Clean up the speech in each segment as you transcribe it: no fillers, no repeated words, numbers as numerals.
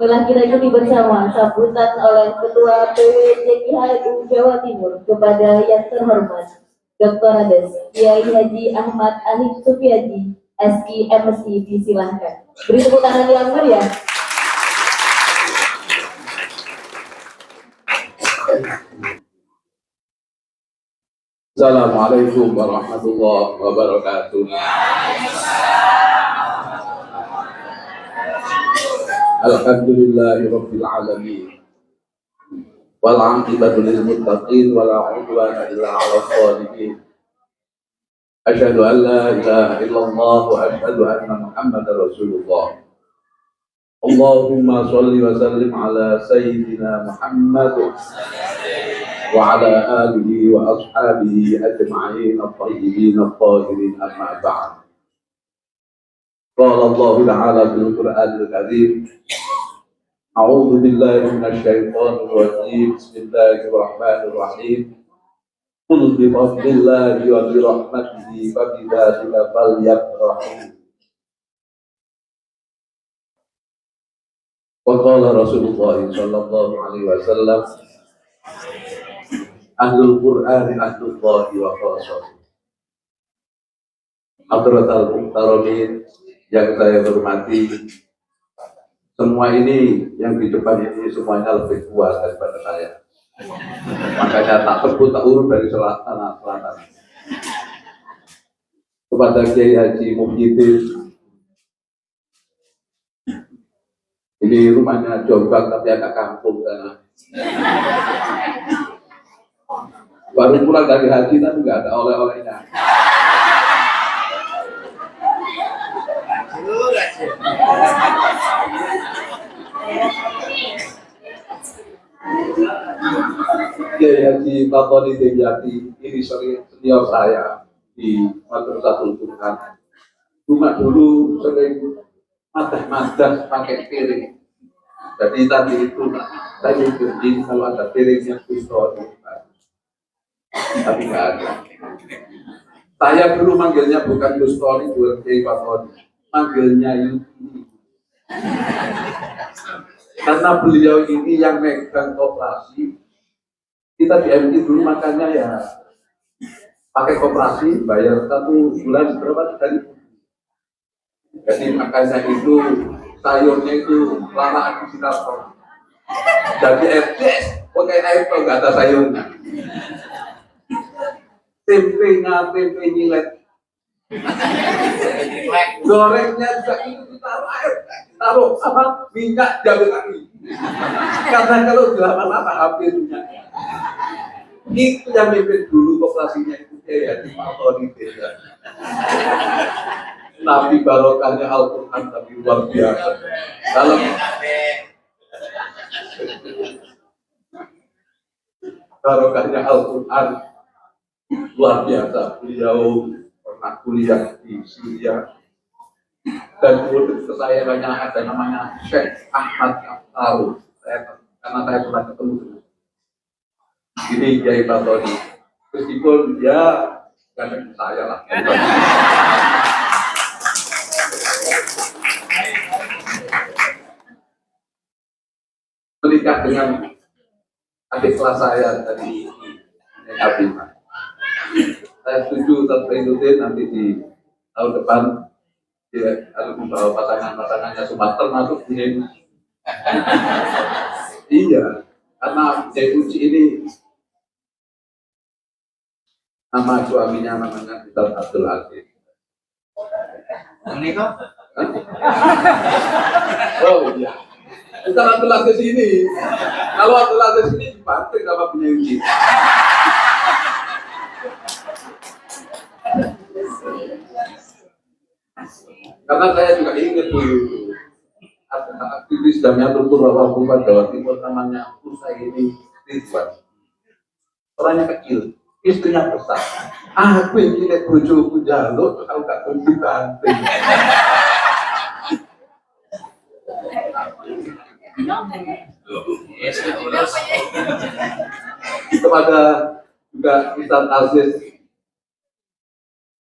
Telah kita ikuti bersama sambutan oleh Ketua PWJKHU Jawa Timur kepada yang terhormat Dr. Ades Kiai Haji Ahmad Alif Sufiaji, SI MSI, disilahkan. Beri tepuk tangan yang meriah. Assalamualaikum warahmatullahi wabarakatuh. Alhamdulillahirabbil alamin. Wal 'aqibatu lil muttaqin wa la 'udwana illa 'alal zalimin. Asyhadu an la ilaha illallah wa asyhadu anna Muhammadar Rasulullah. Allahumma shalli wa sallim ala sayyidina Muhammad wa ala alihi wa ashabihi ajma'in at-tayyibin at-tahirin, amma ba'd. Qala Allah ta'ala fil Qur'anil Karim, a'udzu billahi minasy syaithanir rajim, bismillahir rahim. Qul bi fadlillahi wa bi rahmatihi fa bi dzalika falyafrahu. Wa qala Rasulullah sallallahu alaihi wasallam, ahlul Qur'ani ahlullahi wa khassatuh. Hadratal muhtaramin yang saya hormati, semua ini yang di depan ini semuanya lebih tua daripada saya. Makanya tak sebut, tak urut dari selatan. Kepada Kiai Haji Muhyiddin, ini rumahnya Jombang tapi agak kampung sana. Baru pulang dari haji tapi nggak ada oleh-olehnya. Kiai Haji Tatoni Dewiati ini senior saya di Madrasatul Quran. Cuma dulu sering madah-madah pakai piring. Jadi tadi itu saya ingin kalau ada piringnya pistol, tapi nggak ada. Saya dulu manggilnya bukan Gustoli, bukan Kiai Fatoni, manggilnya Yudi. Karena beliau ini yang megang koperasi. Kita di MT dulu makanya ya pakai koperasi, bayar 1 bulan berapa kali. Jadi makanya itu sayurnya itu lalaan di Sinarko. Jadi FDS pakai air tuh nggak ada sayurnya. Tempe nyilet. Gorengnya juga itu ditaruh air, taruh apa minyak jagung lagi. Karena kalau lama-lama habis minyaknya. Itu yang mimpin dulu koperasinya itu ya di Fatoni Desa. Nabi barokahnya Al-Quran tapi luar biasa. Dalam barokahnya Al-Quran luar biasa. Beliau pernah kuliah di Syria dan murid kesayangannya ada namanya Syekh Ahmad Aftaru. Karena saya pernah ketemu dulu. Ini Kiai Fatoni. Meskipun dia kan saya lah. Menikah dengan adik kelas saya tadi, Abimah. Saya setuju terperindutin nanti di tahun depan dia harus membawa pasangannya Sumatera masuk ini. Iya, karena Uci ini nama suaminya namanya Ustaz Abdul Aziz. Ini kok? Oh iya, Ustaz Abdul Aziz ini. Kalau Abdul Aziz ini dibantu sama punya Uci. Karena saya juga ingat dulu aktivis Jamiatul Qur'an Jawa Timur namanya Usaini Ridwan. Orangnya kecil, istrinya besar. Aku yang lihat bojoku jaluk, terus aku gak kunci banting. Kepada juga Ustaz Aziz,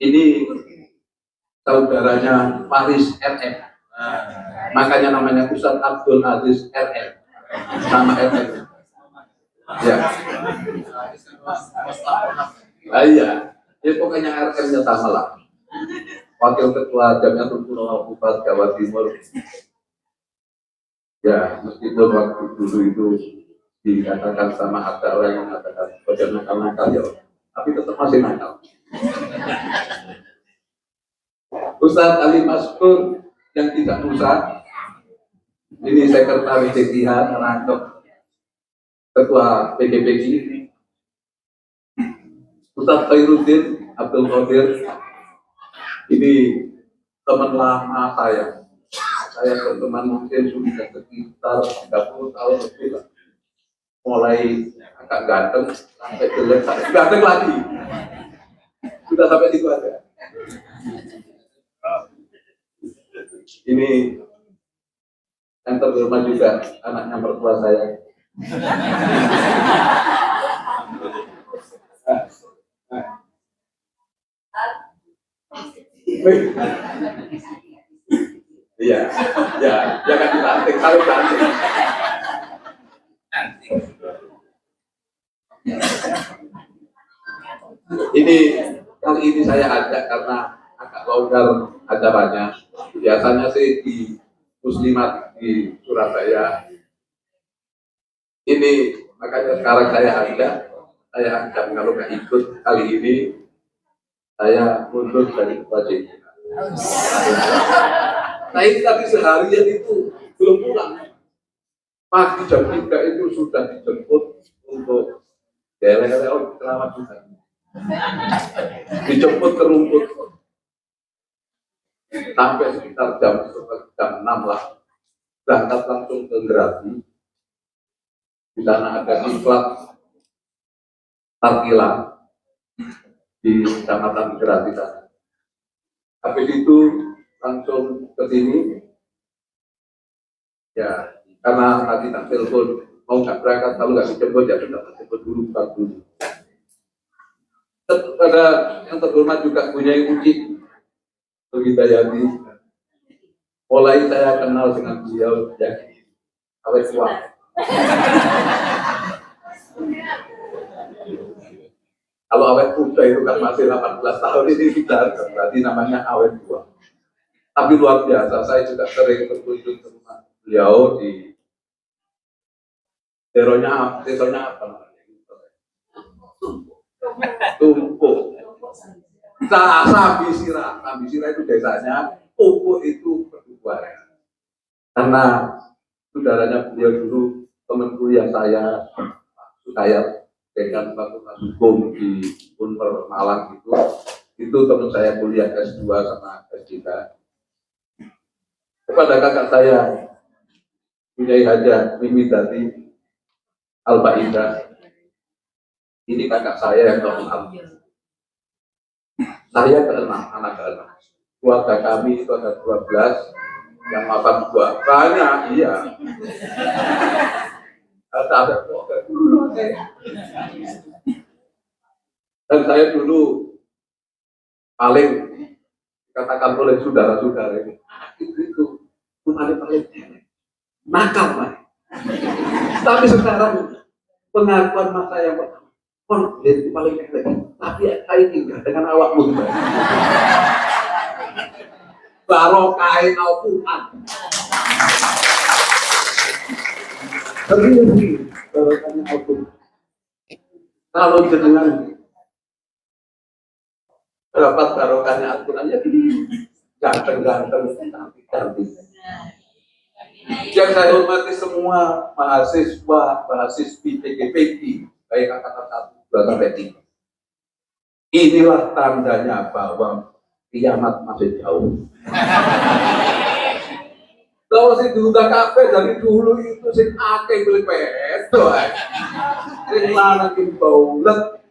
ini saudaranya Faris RM. Makanya namanya Ustadz Abdul Aziz RR. Nama RR. Ya. Iya. Ya pokoknya RR-nya sama lah. Wakil Ketua Jamiatul Ulama Bupat Jawa Timur. Ya, meskipun waktu dulu itu dikatakan sama ada orang yang mengatakan pada nakal-nakal ya, tapi tetap masih nakal. Ustadz Ali Maskur yang tidak usah, ini sekretaris DPH merangkap ketua PGPG, Ustadz Khairuddin Abdul Qadir, ini teman lama saya. Saya berteman mungkin sudah sekitar 30 tahun lebih lah. Mulai agak ganteng sampai jelek, sampai ganteng lagi. Sudah sampai situ aja. Ini yang terhormat juga anaknya mertua saya. Iya, ya, jangan dibanting, harus banting. Ini kali ini saya ajak karena agak longgar acaranya. Biasanya sih di Muslimat di Surabaya. Ini makanya sekarang saya ajak kalau nggak ikut kali ini saya mundur dari wajib. Nah ini tadi seharian itu belum pulang. Pagi jam 3 itu sudah dijemput untuk daerah-daerah selamat juga. Dijemput ke rumput sampai sekitar jam 6 lah. Berangkat langsung ke Grati. Di sana ada diklat parkiran di Kecamatan Grati sana. Habis itu langsung ke sini. Ya, karena tadi tak telepon mau nggak berangkat, kalau nggak dijemput ya sudah dijemput dulu, Ada yang terhormat juga punya Uci Hidayati. Mulai saya kenal dengan beliau ya awet tua. Kalau awet muda itu kan masih 18 tahun, ini kita berarti namanya awet tua. Tapi luar biasa, saya juga sering berkunjung ke rumah beliau di desanya apa namanya? Tumpuk. Sambisira itu desanya, Tumpuk itu berdua. Karena saudaranya beliau dulu teman kuliah saya dengan fakultas hukum di Unpar Malang itu teman saya kuliah S2 sama S3. Kepada kakak saya Bunyai Haja Mimidati Al-Baidah, ini kakak saya yang ke-6. Saya ke-6, anak ke-6. Keluarga kami itu ada 12, yang makan 2. Banyak, iya. Ada dulu. Dan saya dulu paling katakan oleh saudara-saudara itu paling nakal, Pak. Tapi sekarang pengakuan masa yang pertama, itu paling elek. Tapi saya tinggal dengan awakmu, Pak. Barokai Al-Quran. Serius, barokahnya Al-Quran. Kalau jenengan dapat barokahnya Al-Quran, ya gini, ganteng-ganteng, cantik-cantik. Yang saya hormati semua mahasiswi PGPG, baik angkatan 1, 2, sampai 3. Inilah tandanya bahwa kiamat masih jauh. Kalau si duda kafe dari dulu itu si akeh beli pedo, si lanang baulet,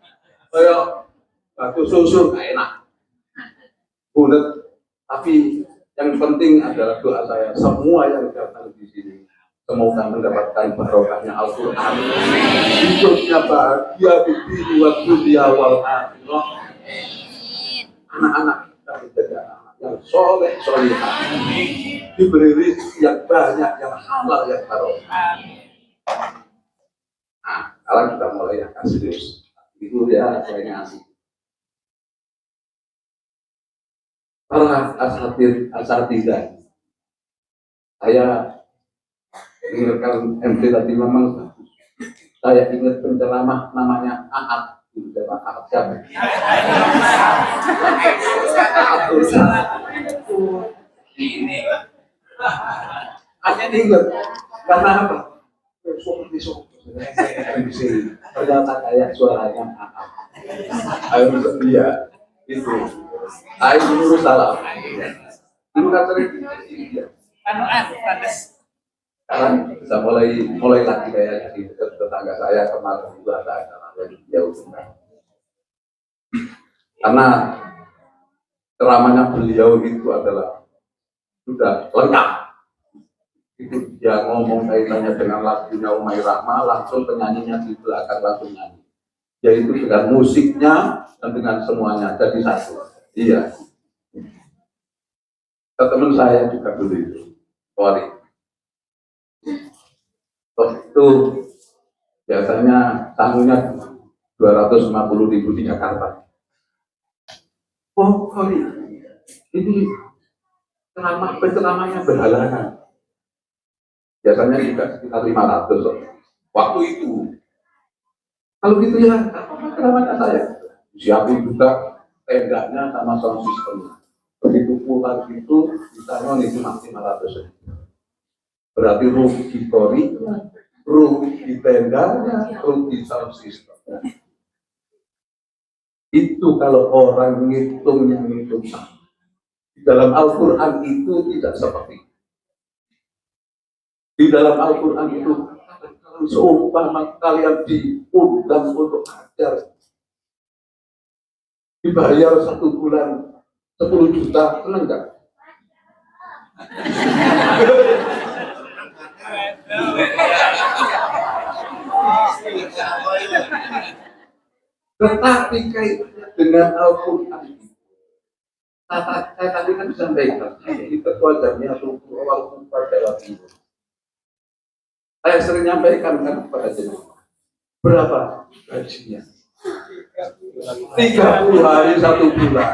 kayak batu susu nggak enak, bulet. Tapi yang penting adalah doa saya semua yang datang di sini semoga mendapatkan barokahnya Al-Quran, hidupnya bahagia di dunia wal akhirah. Anak-anak kita menjaga anak yang soleh solihah, diberi rezeki yang banyak, yang halal, yang barokah. Nah, sekarang kita mulai yang serius. Itu ya saya ngasih. Para asatidah, saya ingatkan MT tadi memang saya ingat penceramah namanya Ahad. Ahad siapa? Ini hanya ingat karena apa? Besok ternyata kayak suaranya Ahad. Ayo dia itu. Ayo dulu salam. Dulu kan sering sekarang bisa mulai lagi kayak di tetangga saya kemarin juga ada acara yang jauh kan. Karena ceramahnya beliau itu adalah sudah lengkap. Itu dia ngomong kaitannya dengan lagunya Umay Rahma, langsung penyanyinya di belakang langsung nyanyi. Yaitu dengan musiknya dan dengan semuanya jadi satu. Iya. Teman saya juga dulu itu, sorry. Itu biasanya tamunya 250.000 di Jakarta. Oh, sorry. Ini penceramahnya berhalangan. Biasanya juga sekitar 500 waktu itu. Kalau gitu ya, apa ceramahnya saya? Siapin juga tendanya sama sound system. Begitu pulang itu ditanya nih cuma 500. Berarti rugi story, rugi tendanya, rugi sound system. Itu kalau orang ngitungnya ngitung sama. Di dalam Al-Quran itu tidak seperti itu. Di dalam Al-Quran itu kalau seumpama kalian diundang untuk ajar, dibayar 1 bulan 10 juta, seneng nggak? Tetapi kaitannya dengan Al-Quran, saya tadi kan disampaikan, ini ketua Jamiatul Qur'an Jawa Timur. Saya sering nyampaikan kan kepada jemaah, berapa gajinya? 30 hari 1 bulan,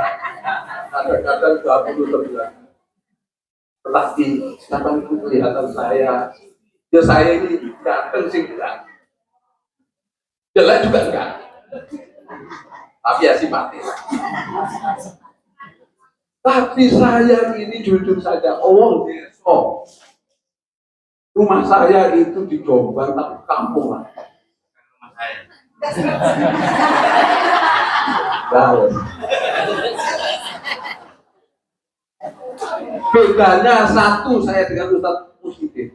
kadang-kadang 20 sebulan. Tetapi kapan itu kelihatan saya, ya saya ini ganteng sih enggak, jelek juga enggak, tapi ya simpatis. Tapi saya ini jujur saja, rumah saya itu di Jombang, tapi kampung lah. Bedanya satu, saya dengan Ustaz Muslimin.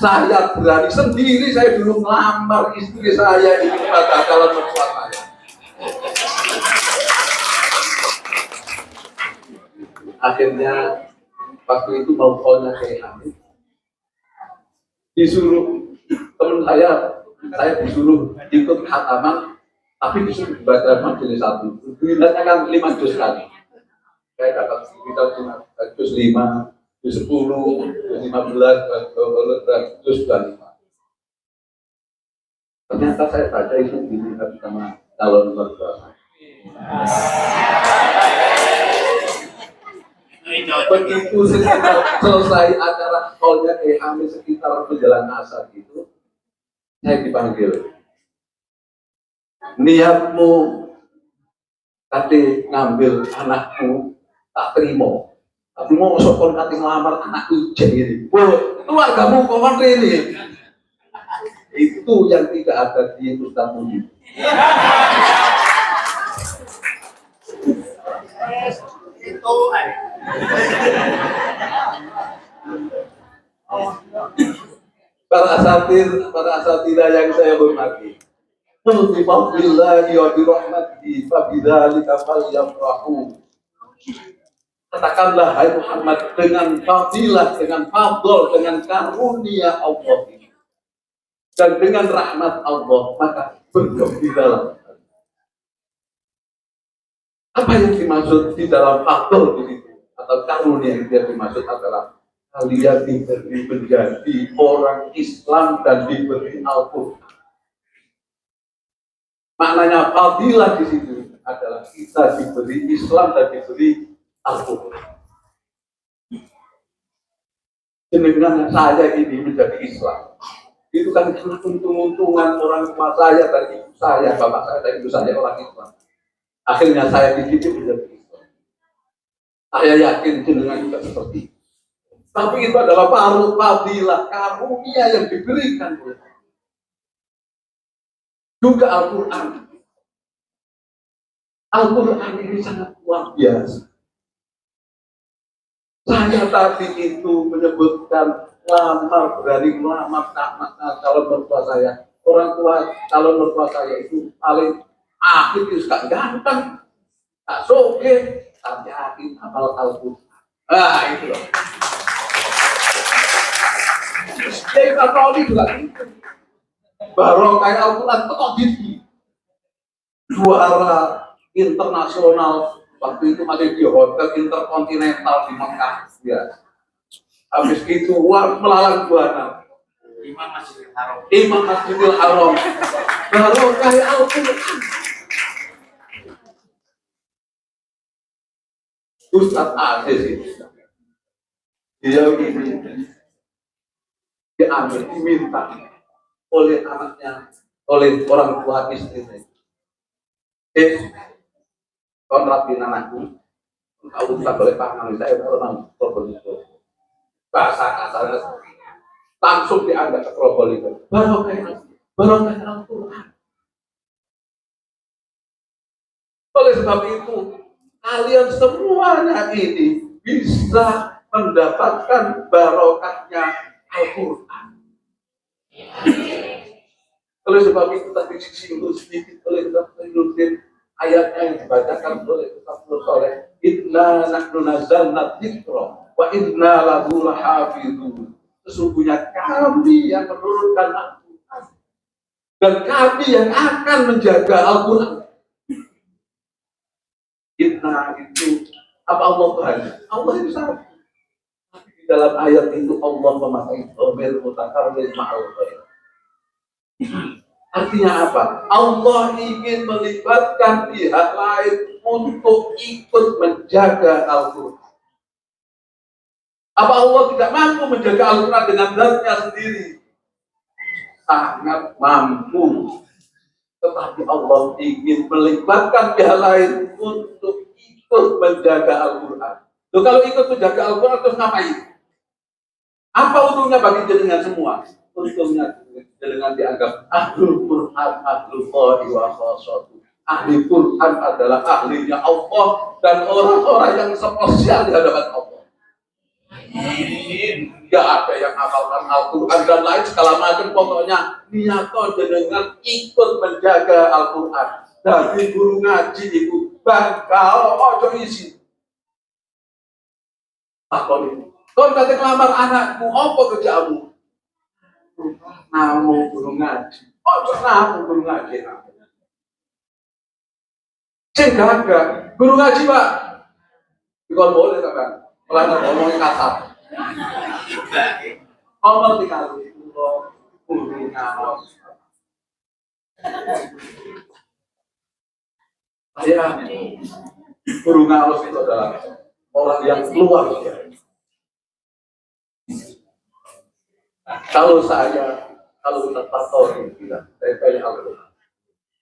Saya berani sendiri, saya dulu ngelamar istri saya ini pada calon mertua saya. Akhirnya waktu itu mau kolnya kayak Hamid, disuruh teman saya disuruh ikut khataman, tapi disuruh baca majelis 1. Duitnya kan 5 juz kali. Saya dapat sekitar juz 5, juz 10, juz 15, juz 25. Ternyata saya baca itu dilihat sama calon mertua. Begitu sekitar selesai acara kolnya kayak Hamid sekitar menjelang asar gitu, saya dipanggil. Niatmu tadi ngambil anakmu tak terima, tapi mau sokon kati ngelamar anak ujian ini. Keluargamu kok ini? Itu yang tidak ada di Ustaz Mujib. Itu para asatidah yang saya hormati. Bi fadlillahi wa bi rahmatihi fa bidzalika falyafrahu. Katakanlah hai Muhammad, dengan fadilah, dengan fadl, dengan karunia Allah dan dengan rahmat Allah, maka bergembiralah. Apa yang dimaksud di dalam fadl ini atau karunia yang dia dimaksud adalah kalian diberi menjadi orang Islam dan diberi Al-Quran. Maknanya fadilah di situ adalah kita diberi Islam dan diberi Al-Quran. Dengan saya ini menjadi Islam, itu kan untung-untungan orang tua saya dan ibu saya, bapak saya dan ibu saya orang Islam. Akhirnya saya dididik menjadi Islam. Saya yakin jenengan juga seperti itu. Tapi itu adalah paruh fadilah karunia yang diberikan oleh Allah. Juga Al-Quran. Al-Quran ini sangat luar biasa. Saya tadi itu menyebutkan lamar, berani melamar calon mertua saya. Orang tua calon mertua saya itu paling akhir itu gak ganteng, gak soge, tapi akhir hafal Al-Quran. Itu loh. Jadi kalau ini juga gitu. Baru kayak Al-Quran kok gitu. Juara internasional waktu itu masih di hotel interkontinental di Mekah ya. Habis itu melalang buana Imam Masjidil Haram baru kayak Al-Quran. Ustaz Aziz itu dia ini diambil, diminta oleh anaknya, oleh orang tua istrinya. Kontrakin anakku, kau tak boleh paham, saya pernah Probolinggo. Bahasa kasarnya langsung dianggap ke Probolinggo. Barokah Al-Quran. Oleh sebab itu, kalian semuanya ini bisa mendapatkan barokahnya Al-Quran. Oleh sebab itu tadi disinggung sedikit oleh Dr. Nurdin, ayatnya yang dibacakan oleh Ustaz Nur Saleh, inna nahnu nazzalna dzikra wa inna lahu lahafizun. Sesungguhnya kami yang menurunkan Al-Quran dan kami yang akan menjaga Al-Quran. Inna itu apa Allah Tuhan? Allah itu satu. Tapi di dalam ayat itu Allah memakai dhamir mutakarrir ma'al ghair. Artinya apa? Allah ingin melibatkan pihak lain untuk ikut menjaga Al-Quran. Apa Allah tidak mampu menjaga Al-Quran dengan zatnya sendiri? Sangat mampu. Tetapi Allah ingin melibatkan pihak lain untuk ikut menjaga Al-Quran. Loh, kalau ikut menjaga Al-Quran terus ngapain? Apa untungnya bagi jenengan semua? Untungnya dengan dianggap ahlul Quran, ahlul Qur'an wa khasatu. Ahli Quran adalah ahlinya Allah dan orang-orang yang spesial di hadapan Allah. Tidak ada yang hafalkan Al-Quran dan lain segala macam, pokoknya niatnya dengan ikut menjaga Al-Quran. Dari guru ngaji itu bakal ojo isi. Kau kata kelamar anakku, apa kerjamu? Namu guru ngaji. Namu guru ngaji. Sehingga guru ngaji Pak. Kalau boleh kan, kalau ngomongin kasar. Ngomong tinggal guru ngawas. Saya guru ngawas itu adalah orang yang luar biasa. Kalau terpatah bilang, saya pilih Al-Quran.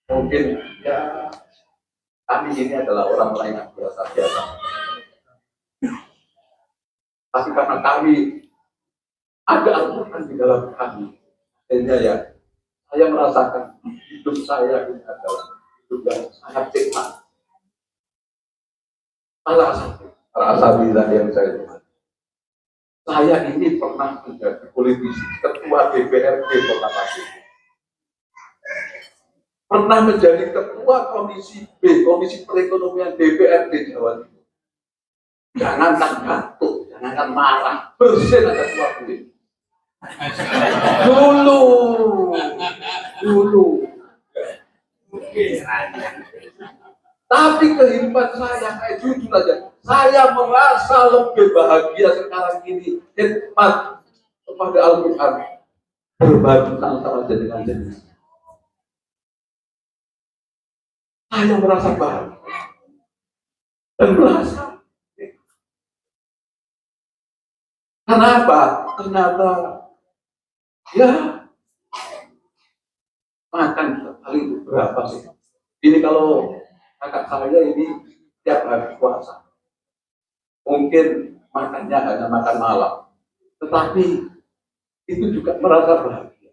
Mungkin ya kami ini adalah orang-orang yang biasa-biasa. Tapi karena kami ada Al-Quran di dalam kami, sehingga ya saya merasakan hidup saya ini adalah hidup yang sangat nikmat. Rasa bila yang saya lihat. Saya ini pernah menjadi politisi, ketua DPRD Kota Tasik. Pernah menjadi ketua Komisi B, Komisi Perekonomian DPRD Jawa Timur. Jangan batuk, jangan marah, bersin ada ketua kulit. Dulu. Tapi kehidupan saya jujur aja, saya merasa lebih bahagia sekarang ini khidmat kepada Al-Quran berbarukan antara dengan jenengan. Saya merasa bahagia dan merasa kenapa? Ternyata ya makan kali itu berapa sih? Ini kalau kakak saya ini tiap hari puasa, mungkin makannya hanya makan malam, tetapi itu juga merasa bahagia.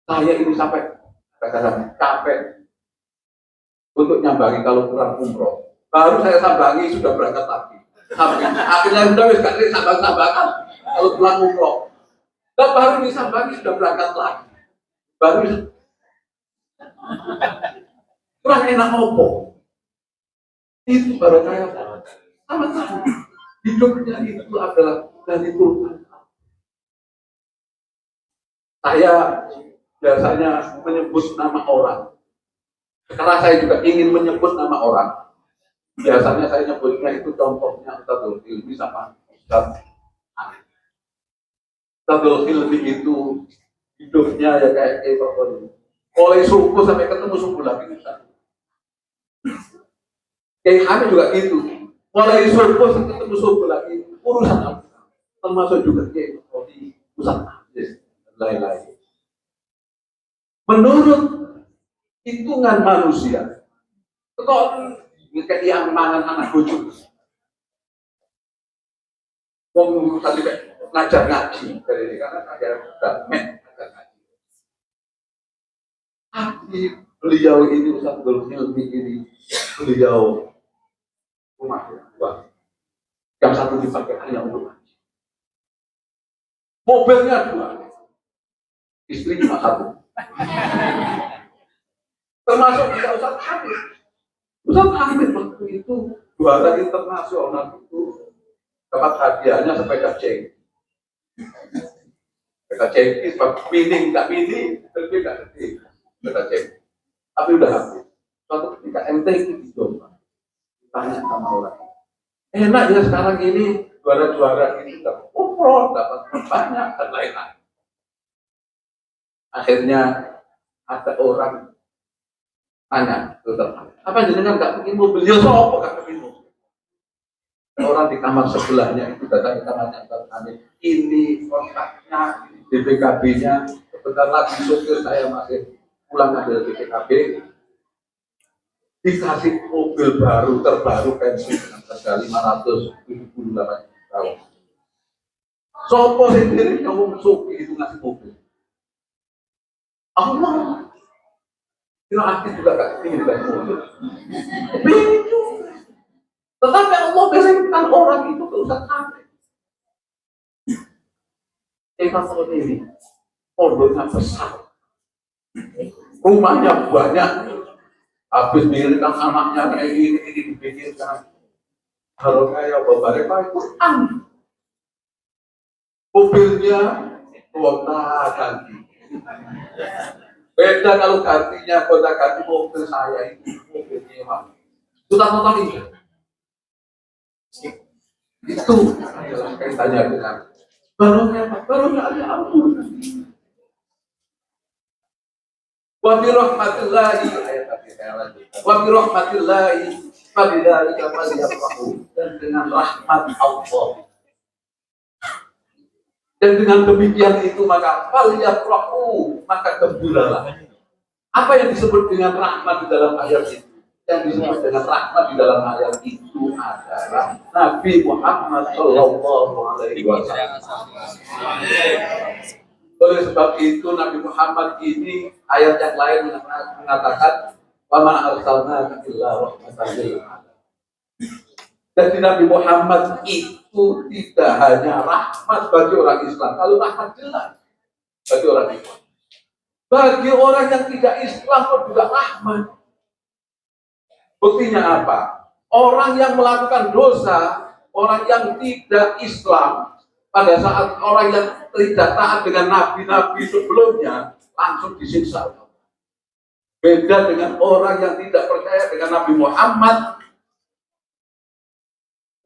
Saya ini sampai kadang-kadang capek untuk nyambangi kalau kurang umroh. Baru saya sambangi sudah berangkat lagi. Akhirnya sudah wis gak sambang-sambangan kalau pulang umroh. Dan baru disambangi sudah berangkat lagi. Baru kurang enak opo. Itu baru saya sama-sama. Hidupnya itu adalah dari Tuhan. Saya biasanya menyebut nama orang. Karena saya juga ingin menyebut nama orang. Biasanya saya nyebutnya itu contohnya Ustadzul Hilmi sama Ustadz Amin. Ustadzul Hilmi itu hidupnya ya kayak ini. Mulai subuh sampai ketemu subuh lagi Ustadz. Kayak Amin juga gitu. Mulai subuh sampai ketemu subuh lagi urusan apa? Termasuk juga kayak di Ustadz Amin dan lain-lain. Menurut hitungan manusia, kok kayak yang mangan anak bojo. Wong tadi ngajar ngaji dari karena ada ngajar ngaji. Tapi beliau ini Ustadzul Hilmi ini beliau rumah dua. Yang satu dipakai hanya untuk ngaji. Mobilnya dua. Istri cuma satu. Termasuk juga Ustadz Hamid. Ustadz Hamid waktu itu juara internasional itu dapat hadiahnya sepeda ceng. Sepeda ceng itu mini, nggak mini, tapi nggak gede. Sepeda ceng. Tapi udah habis. Suatu ketika MTQ dicoba, ditanya sama orang, enak ya sekarang ini juara-juara ini dapat umroh, dapat banyak dan lain-lain. Akhirnya ada orang tanya, apa jenengan nggak bikin mobil? Ya sopo nggak bikin mobil? Orang di kamar sebelahnya itu datang ke kamarnya kami. Ini kontaknya, BPKB-nya. Sebentar lagi supir saya masih pulang ambil BPKB. Dikasih mobil baru terbaru pensiun dengan harga 578 tahun. Sopo sendiri kamu suki itu ngasih mobil. Allah. Kira aktif juga gak ingin dikasih mobil. Bingung. Tetapi Allah berikan orang itu ke Ustadz Hamid. Seperti ini, pondoknya besar, rumahnya banyak. Habis mikirkan anaknya kayak ini dipikirkan. Kalau kayak Bapak Repa itu mobilnya kota ganti. Beda kalau gantinya kota ganti mobil saya itu mobilnya mah. Sudah nonton ini. Itu adalah kaitannya dengan barokah ada ampun. Wa bi rahmatillahi ayat tadi saya lanjutkan. Wa bi rahmatillahi fabidzalika falyafrahu. Dan dengan rahmat Allah. Dan dengan demikian itu maka falyafrahu, maka gembiralah. Apa yang disebut dengan rahmat di dalam ayat itu? Yang disebut dengan rahmat di dalam ayat itu adalah Nabi Muhammad Sallallahu Alaihi Wasallam. Oleh sebab itu Nabi Muhammad ini ayat yang lain mengatakan wa ma arsalnaka illa rahmatan lil alamin. Jadi Nabi Muhammad itu tidak hanya rahmat bagi orang Islam, kalau rahmat jelas bagi orang Islam. Bagi orang yang tidak Islam pun juga rahmat. Buktinya apa? Orang yang melakukan dosa, orang yang tidak Islam, pada saat orang yang tidak taat dengan nabi-nabi sebelumnya, langsung disiksa. Beda dengan orang yang tidak percaya dengan Nabi Muhammad,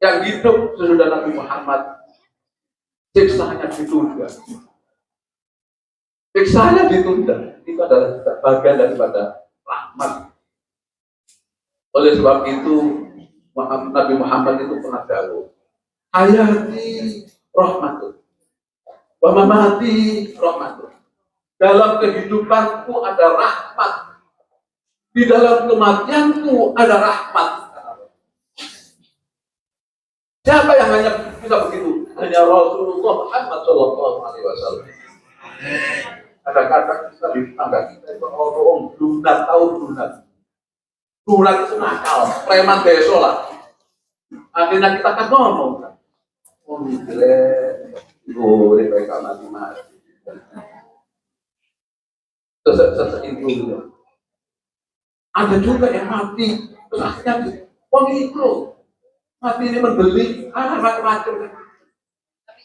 yang hidup sesudah Nabi Muhammad, siksanya ditunda. Siksanya ditunda. Itu adalah bagian daripada rahmat. Oleh sebab itu, Nabi Muhammad itu pernah dawuh, hayati rahmatun, wa mamati rahmatun. Dalam kehidupanku ada rahmat, di dalam kematianku ada rahmat. Siapa yang hanya bisa begitu? Hanya Rasulullah Muhammad SAW. Kadang-kadang kita di tangga kita itu orang lunat tahu lunat. Lunat itu nakal, preman desa lah. Akhirnya kita kan ngomong kan. Oh gile, boleh mereka mati-mati. Sesek itu. Ada juga yang mati, terus akhirnya itu mati ini mendelik, macam-macam.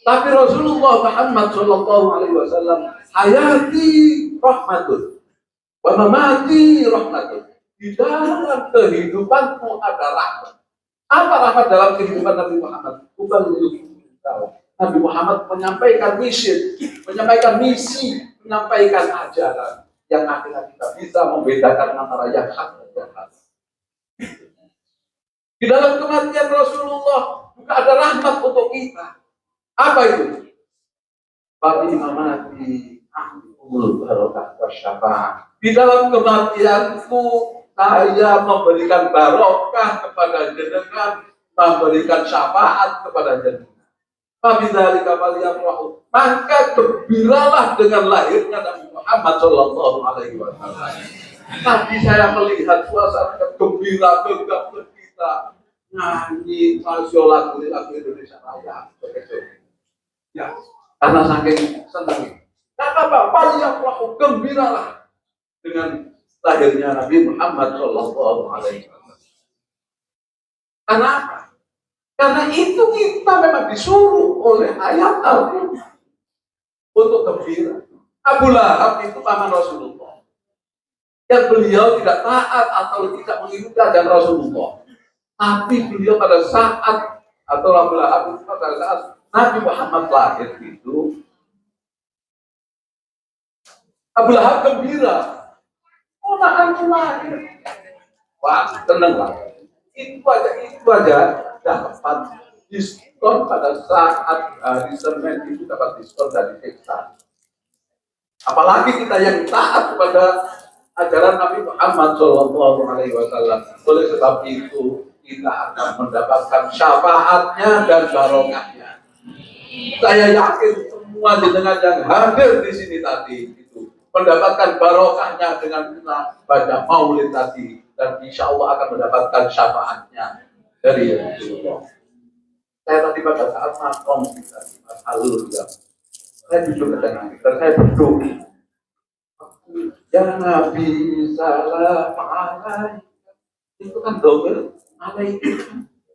Tapi Rasulullah Muhammad SAW, hayati rahmatun, wa mamati rahmatun. Di dalam kehidupanku ada rahmat. Apa rahmat dalam kehidupan Nabi Muhammad? Bukan untuk tahu. Nabi Muhammad menyampaikan misi, menyampaikan ajaran yang akhirnya kita bisa membedakan antara yang hak dan yang hak. Di dalam kematian Rasulullah juga ada rahmat untuk kita. Apa itu? Bagi mamati ahmul barokah wasyafaah. Di dalam kematianku saya memberikan barokah kepada jenengan, memberikan syafaat kepada jenengan. Fabidhalika falyafrahu. Maka gembiralah dengan lahirnya Nabi Muhammad sallallahu alaihi wasallam. Tadi saya melihat suasana gembira gegap kita nyanyi lagu Indonesia Raya. Ya, karena saking senang. Apa? Falyafrahu, gembiralah dengan lahirnya Nabi Muhammad sallallahu alaihi wasallam. Kenapa? Karena itu kita memang disuruh oleh ayat Al-Quran untuk gembira. Abu Lahab itu paman Rasulullah, yang beliau tidak taat atau tidak mengikuti ajaran Rasulullah. Tapi beliau pada saat atau Abu Lahab itu pada saat Nabi Muhammad lahir itu, Abu Lahab gembira. Oh, anakku lahir. Wah, tenanglah. Itu aja dapat diskon pada saat hari Senin itu dapat diskon dari Teksan. Apalagi kita yang taat kepada ajaran Nabi Muhammad SAW. Oleh sebab itu kita akan mendapatkan syafaatnya dan barokahnya. Saya yakin semua jenengan yang hadir di sini tadi itu mendapatkan barokahnya dengan kita baca maulid tadi, dan insya Allah akan mendapatkan syafaatnya dari Rasulullah. Saya tadi pada saat makom Mas Alur ya, saya duduk dengan dan saya berdoa, ya Nabi salam alaihi, itu kan dobel alaihi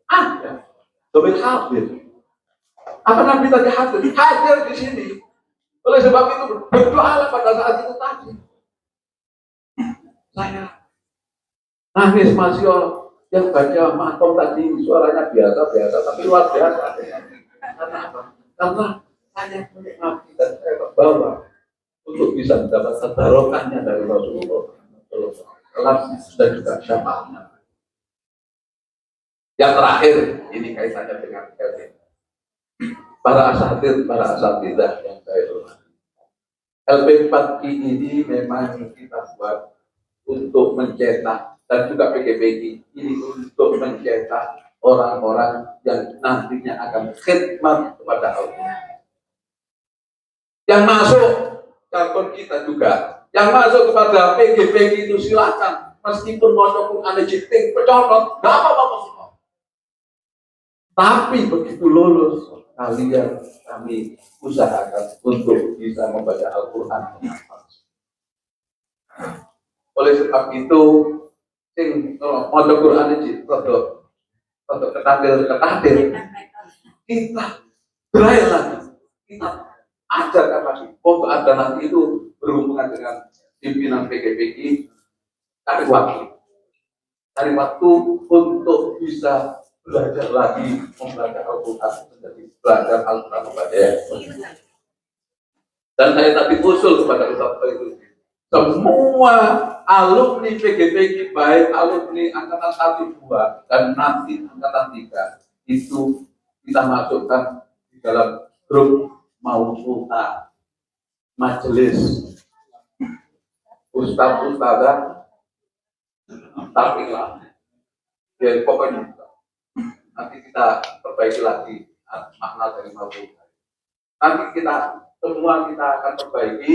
ada dobel hadir. Apa Nabi tadi hadir di sini? Oleh sebab itu berdoalah pada saat itu tadi. Saya nangis masih yang baca makom tadi suaranya biasa-biasa tapi luar biasa. Karena apa? Karena saya menikmati dan saya terbawa untuk bisa mendapatkan barokahnya dari Rasulullah dan juga syafaatnya. Yang terakhir ini kaitannya dengan Kevin. Para asatidzah yang saya hormati. LP4Q ini memang kita buat untuk mencetak, dan juga PGPI ini untuk mencetak orang-orang yang nantinya akan khidmat kepada Allah. Yang masuk jargon kita juga, yang masuk kepada PGPI itu silakan, meskipun mau aneh jiting, pecolot, nggak apa-apa semua. Tapi begitu lulus, kami usahakan untuk bisa membaca Al-Quran. Oleh sebab itu, kalau mau Al-Quran ini untuk ketadir, kita berai lagi, kita ajarkan lagi. Untuk ada nanti itu berhubungan dengan pimpinan PGPI, cari waktu untuk bisa belajar lagi membaca Al-Quran, menjadi belajar Al-Quran kepada. Dan saya tadi usul kepada Ustaz itu, semua alumni PGPG, baik alumni angkatan 1, 2 dan nanti angkatan 3 itu kita masukkan di dalam grup Mausuta majelis Ustaz-Ustazah Tafilah. Jadi pokoknya nanti kita perbaiki lagi makna dari Mausuta. Nanti kita semua kita akan perbaiki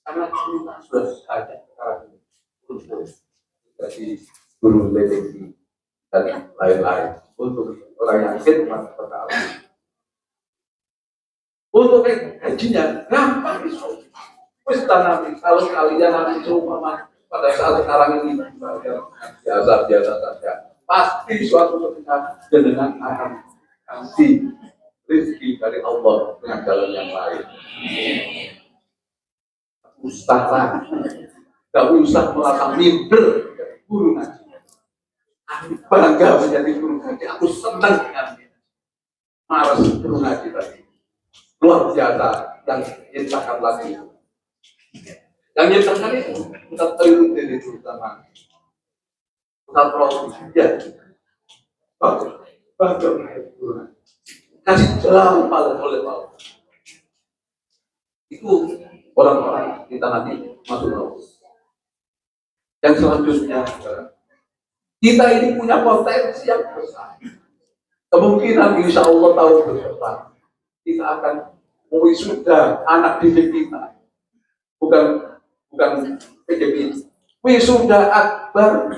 karena kita sudah ada sekarang ini untuk jadi guru legacy dan lain-lain untuk orang yang khidmat kepada Allah. Untuk gajinya gampang itu. Wis nanti kalau kalian nanti cuma pada saat sekarang ini biasa saja, pasti suatu ketika dengan akan kasih rezeki dari Allah dengan jalan yang lain. Ustaz, gak usah merasa minder menjadi guru ngaji. Aku bangga menjadi guru ngaji. Aku senang dengan maras guru ngaji tadi. Luar biasa yang nyatakan lagi. Yang nyatakan itu kita tahu dari terutama kita perlu ya. Bangga menjadi guru ngaji. Kasih jalan pada oleh Allah. Itu orang-orang kita nanti masuk Allah. Yang selanjutnya, kita ini punya potensi yang besar. Kemungkinan insya Allah tahun depan kita akan mewisuda anak didik kita, bukan PJP, wisuda akbar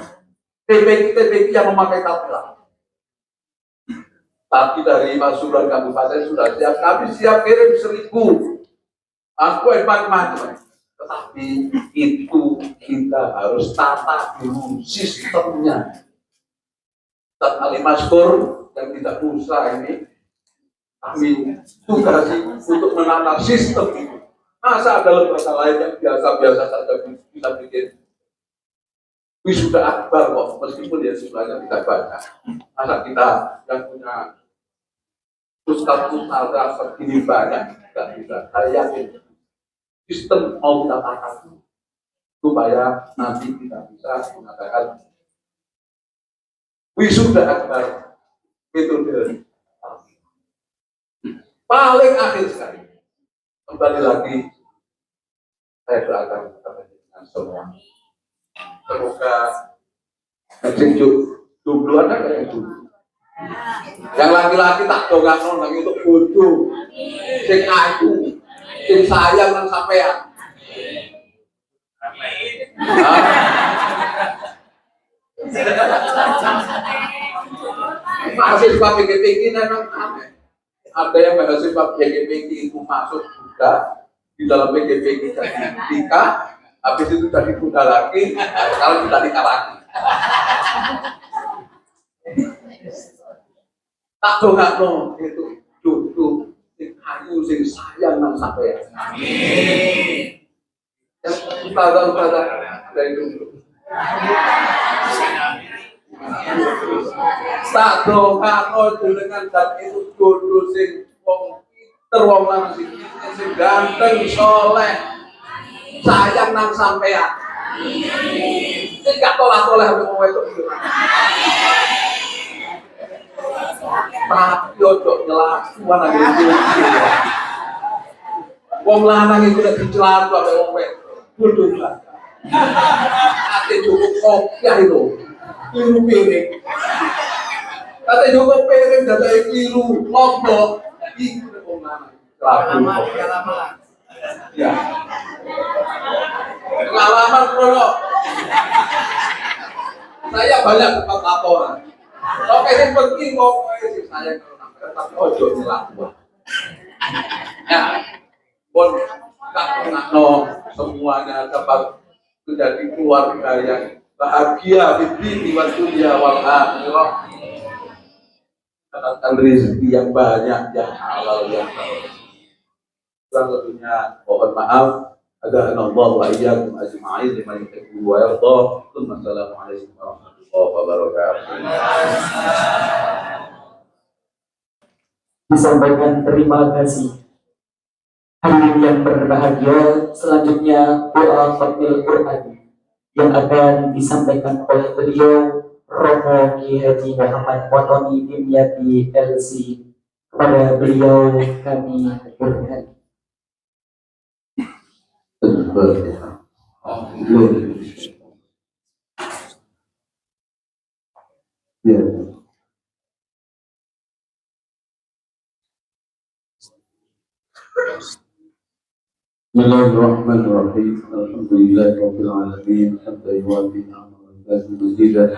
PPK yang memakai tablet. Tapi dari Pasuruan Kabupaten sudah siap, kami siap kirim 1.000. Aku macam-macam. Tetapi itu kita harus tata dulu sistemnya. Ustaz Ali Maskur yang tidak usah ini kami tugasi untuk menata sistem itu. Masa ada lembaga lain yang biasa-biasa saja kita bikin wisuda akbar kok, meskipun dia jumlahnya tidak banyak. Masa kita yang punya ustaz-ustazah segini banyak tidak bisa. Saya yakin sistem mau kita tata supaya nanti kita bisa mengatakan wisuda akbar metode paling akhir sekali. Kembali lagi saya doakan kepada dengan semua. Semoga sejuk dulu ada kayak dulu. Yang laki-laki tak doang lagi untuk bodoh, sing aku, sing sayang nang sampean. Mahasiswa PGPG memang aneh. Ada yang mahasiswa PGPG itu masuk juga di dalam PGPG jadi nikah, habis itu jadi muda lagi, kalau kita nikah lagi. Tak dongakno itu jodoh sing ayu sing sayang nang sampeyan. Amin. Yang ustazah dari dulu. Tak dongakno dengan dan itu jodoh sing wong pinter wong lanang sing ganteng soleh sayang nang sampeyan. Amin. Sing gak tolak-tolak wong wedok. Tapi ojo nyelakuan lagi itu. Wong lanang itu udah dicelaku sampai wong wedok. Bodoh lah. Ate cukup kopiah itu. Keliru piring. Ate cukup piring dadake keliru lombok. Iku wong lanang. Pengalaman. Ya. Pengalaman bro. Saya banyak dapat laporan. Oke, yang penting kok saya tapi ojo nyelakuan. Ya, pun tak pernah semuanya dapat menjadi keluarga yang bahagia di dunia wal akhirah. Mendapatkan rezeki yang banyak, yang halal, yang baik. Kurang lebihnya mohon maaf. Agar Allah wa iyyakum ajma'in liman yuhibbu wa yarda. Assalamualaikum warahmatullahi wabarakatuh. wabarakatuh. Disampaikan terima kasih. Hadirin yang berbahagia, selanjutnya doa khatmil Quran yang akan disampaikan oleh beliau Romo Ki Haji Muhammad Motoni Dimyati LC. Kepada beliau kami haturkan. Ya. Bismillahirrahmanirrahim. Alhamdulillahirabbil alamin. Hamdan yuwafi ni'amahu wa yukafi mazidah.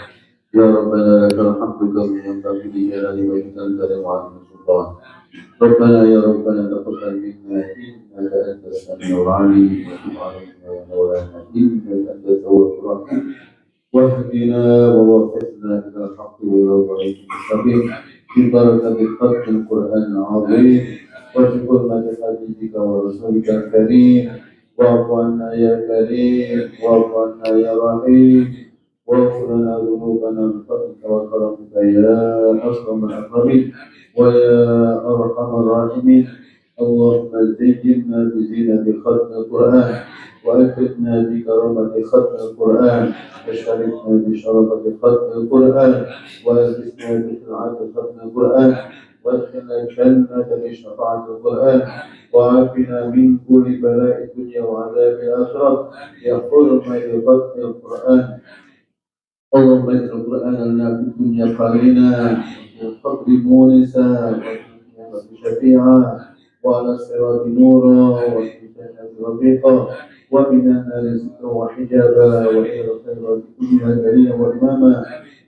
Ya Rabbana lakal hamdu kama yanbaghi li jalali wajhikal karim wa 'azimi sultan. Rabbana ya Rabbana taqabbal minna innaka antas samiul 'alim wa tub 'alaina ya maulana innaka antat tawwabur rahim. واهدنا ووفقنا الى الحق والى الطريق المستقيم ببركه ختم القران العظيم وبحرمه حبيبك ورسولك الكريم واعف عنا يا كريم واعف عنا يا رحيم واغفر لنا ذنوبنا بفضلك وكرمك يا اكرم الاكرمين ويا ارحم الراحمين. اللهم زينا بزينة ختم القرآن وأكرمنا بكرامة ختم القرآن وشرفنا بشرفة ختم القرآن وألبسنا بسرعة ختم القرآن وادخلنا الجنة بشفاعة القرآن وعافنا من كل بلاء الدنيا وعذاب الآخرة بحرمة ختم القرآن. اللهم اجعل القرآن لنا في الدنيا قرينا وفي القبر مونسا وفي القيامة شفيعا وعلى الصراط نورا وفي الجنة رفيقا ومن النار سترا وحجابا وإلى الخيرات كلها دليلا وإماما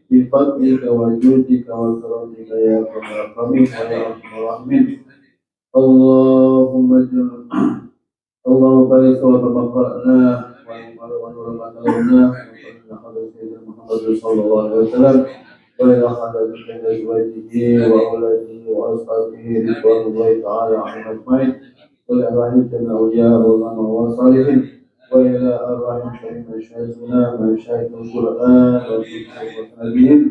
بفضلك وجودك وكرمك يا أكرم الأكرمين ويا أرحم الراحمين. اللهم بارك ثواب ما قرأناه ونور ما تلوناه وصلى سيدنا محمد صلى الله عليه وسلم وإلى خلفه أزواجه وأولاده وأصحابه رضوان الله تعالى عنهم أجمعين وإلى أرواح جميع الأولياء والأنبياء والصالحين وإلى أرواح جميع مشايخنا مشايخ القرآن والنبيين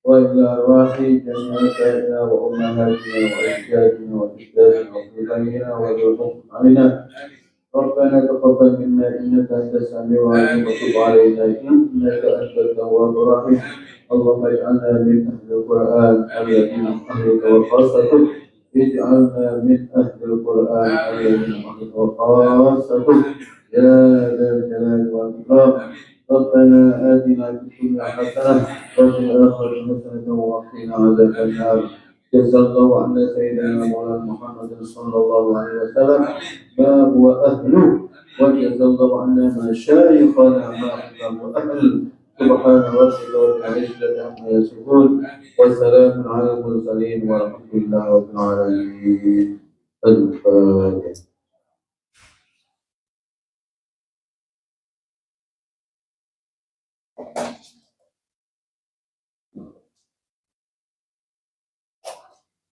وإلى أرواح جميع آبائنا وأمهاتنا وأجدادنا وأجدادنا وخلفائنا وذرهم علينا. ربنا تقبل منا إنك أنت السميع العليم وتب علينا إنك أنت التواب الرحيم. اللهم اجعلنا من أهل القرآن الذين هم أهلك وخاصتك اجعلنا من أهل القرآن الذين هم أهلك وخاصتك يا ذا الجلال والإكرام. ربنا آتنا في الدنيا حسنة وفي الآخرة حسنة وقنا عذاب النار. جزا الله عنا سيدنا مولانا محمد صلى الله عليه وسلم ما هو أهله وجزا الله عنا مشايخنا ما هو أهل. سبحان ربك رب العزة عما يصفون وسلام على المرسلين والحمد لله رب العالمين. الفاتحة.